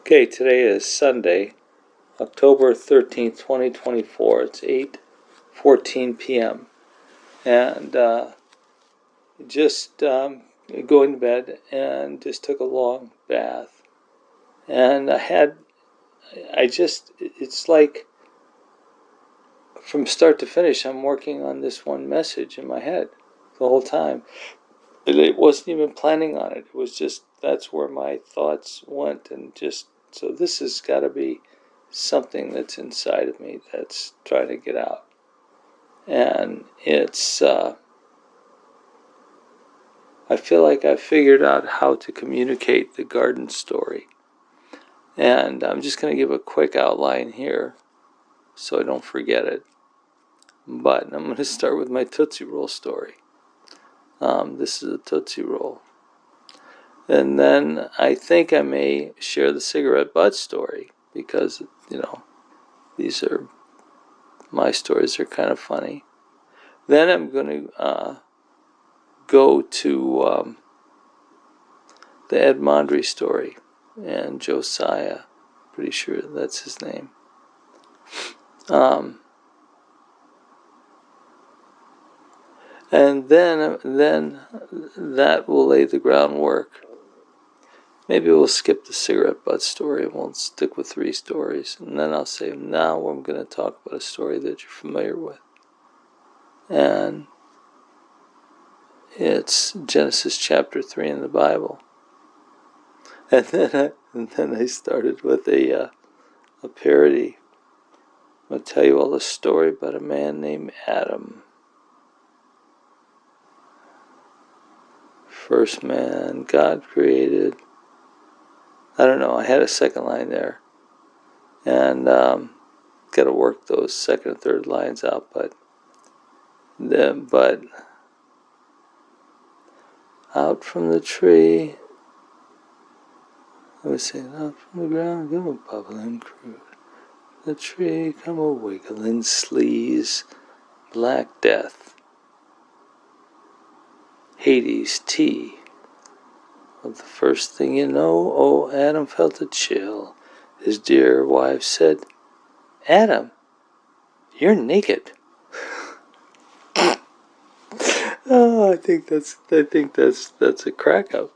Okay, today is Sunday, October 13th, 2024. It's 8:14 p.m. And just going to bed and just took a long bath. And it's like from start to finish, I'm working on this one message in my head the whole time. It wasn't even planning on it. It was just, that's where my thoughts went. And just, so this has got to be something that's inside of me that's trying to get out. And it's, I feel like I figured out how to communicate the garden story. And I'm just going to give a quick outline here so I don't forget it. But I'm going to start with my Tootsie Roll story. This is a Tootsie Roll. And then I think I may share the cigarette butt story because, these are my stories. They're kind of funny. Then I'm going to go to the Ed Mondry story and Josiah. Pretty sure that's his name. And then that will lay the groundwork. Maybe we'll skip the cigarette butt story and we'll stick with 3 stories. And then I'll say, now I'm going to talk about a story that you're familiar with. And it's Genesis chapter 3 in the Bible. And then I started with a parody. I'm going to tell you all the story about a man named Adam. First man God created. I don't know, I had a second line there. And got to work those second and third lines out. But out from the tree, I was saying, out from the ground, come a bubbling crude. The tree, come a wiggling sleaze. Black death. Hades tea. Well, the first thing you know, oh, Adam felt a chill. His dear wife said, Adam, you're naked. Oh, I think that's a crack up.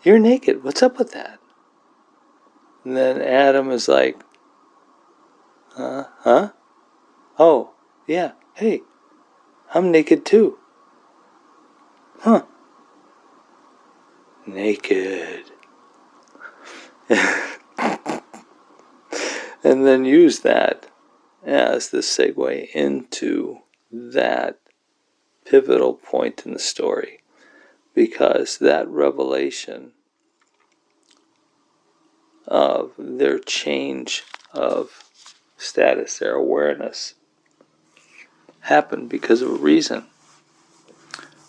You're naked. What's up with that? And then Adam is like, huh? Oh, yeah. Hey, I'm naked too. Huh. Naked. And then use that as the segue into that pivotal point in the story, because that revelation of their change of status, their awareness, happened because of a reason.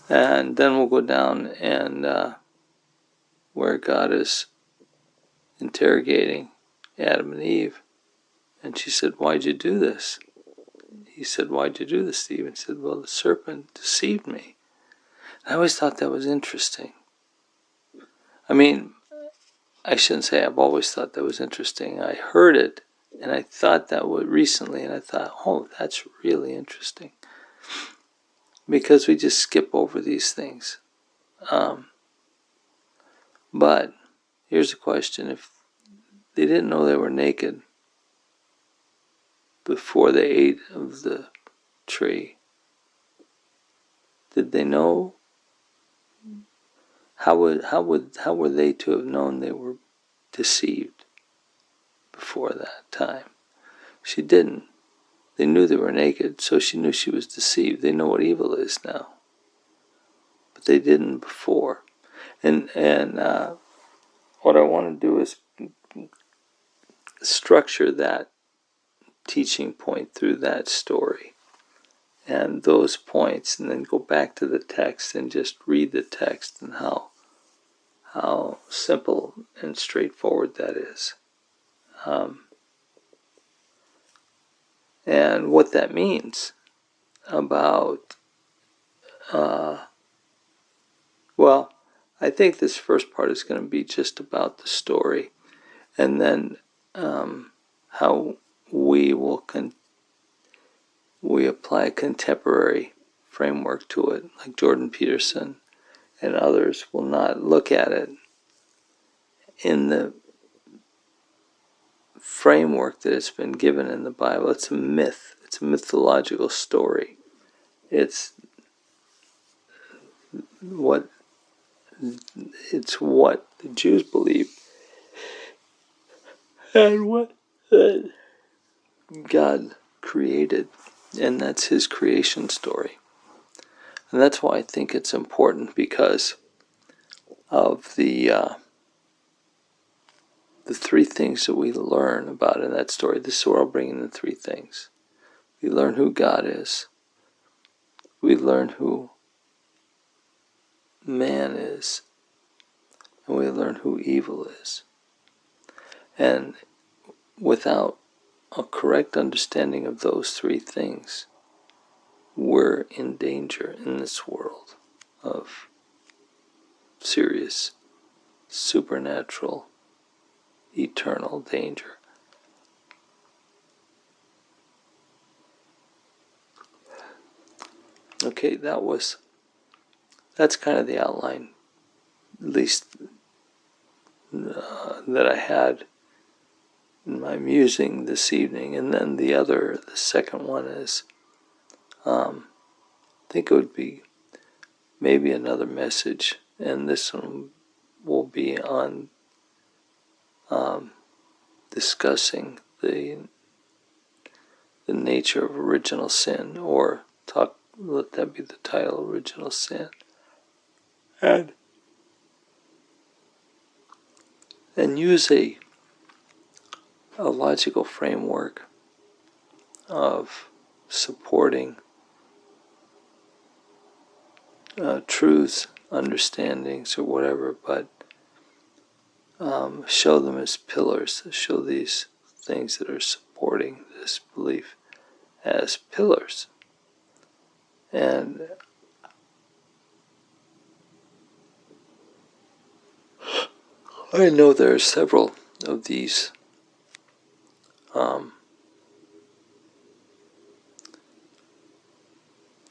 And then we'll go down and where God is interrogating Adam and Eve. And she said, why'd you do this? He said, why'd you do this, Steve? And he said, well, the serpent deceived me. I always thought that was interesting. I mean, I shouldn't say I've always thought that was interesting. I heard it, and I thought that was recently, and I thought, oh, that's really interesting. Because we just skip over these things. But here's the question. If they didn't know they were naked before they ate of the tree, did they know? How were they to have known they were deceived before that time? She didn't. They knew they were naked, so she knew she was deceived. They know what evil is now, but they didn't before. And what I want to do is structure that teaching point through that story and those points, and then go back to the text and just read the text and how simple and straightforward that is. And what that means about, I think this first part is going to be just about the story, and then how we apply a contemporary framework to it, like Jordan Peterson and others will not look at it in the framework that it's been given in the Bible. It's a myth. It's a mythological story. It's what the Jews believe, and what God created, and that's His creation story. And that's why I think it's important, because of the three things that we learn about in that story. This is where I'll bring in the three things. We learn who God is. We learn who man is. And we learn who evil is. And without a correct understanding of those three things, we're in danger in this world of serious, supernatural, eternal danger. Okay, that's kind of the outline, at least that I had in my musing this evening. And then the second one is, I think it would be maybe another message, and this one will be on discussing the nature of original sin, or let that be the title, original sin. And use a logical framework of supporting truths, understandings, or whatever, but show them as pillars, show these things that are supporting this belief as pillars. And I know there are several of these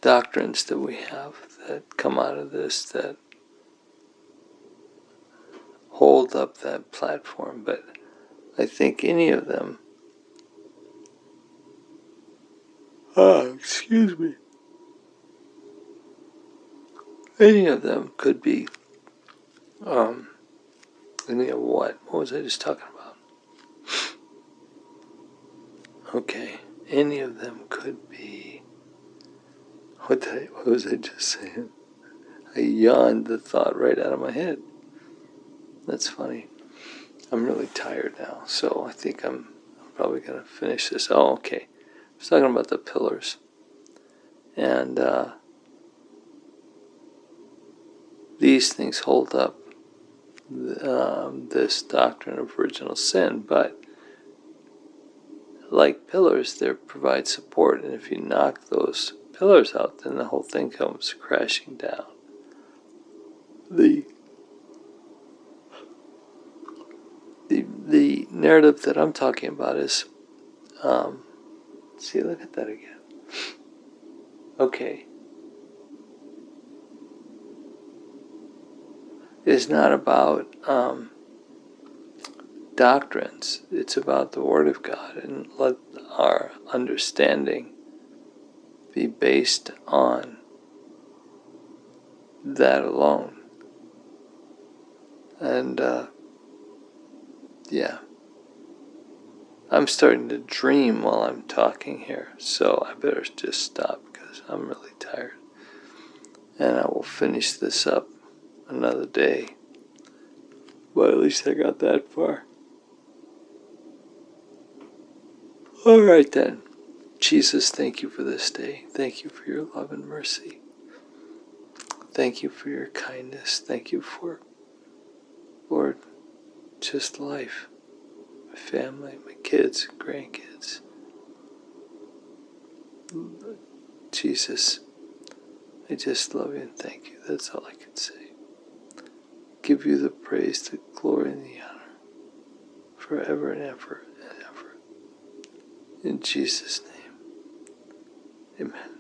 doctrines that we have that come out of this that hold up that platform, but I think any of them, any of them could be, any of what? What was I just talking about? Okay, any of them could be, what was I just saying? I yawned the thought right out of my head. That's funny. I'm really tired now, so I think I'm probably going to finish this. Oh, okay. I was talking about the pillars. And these things hold up this doctrine of original sin, but like pillars, they provide support, and if you knock those pillars out, then the whole thing comes crashing down. The narrative that I'm talking about is, see, look at that again. Okay. It's not about doctrines. It's about the Word of God, and let our understanding be based on that alone. And yeah, I'm starting to dream while I'm talking here, so I better just stop because I'm really tired. And I will finish this up another day. But at least I got that far. All right then. Jesus, thank you for this day. Thank you for your love and mercy. Thank you for your kindness. Thank you for, Lord, just life, my family, my kids, grandkids. Jesus, I just love you and thank you. That's all I can say. give you the praise, the glory, and the honor forever and ever and ever. In Jesus' name, amen.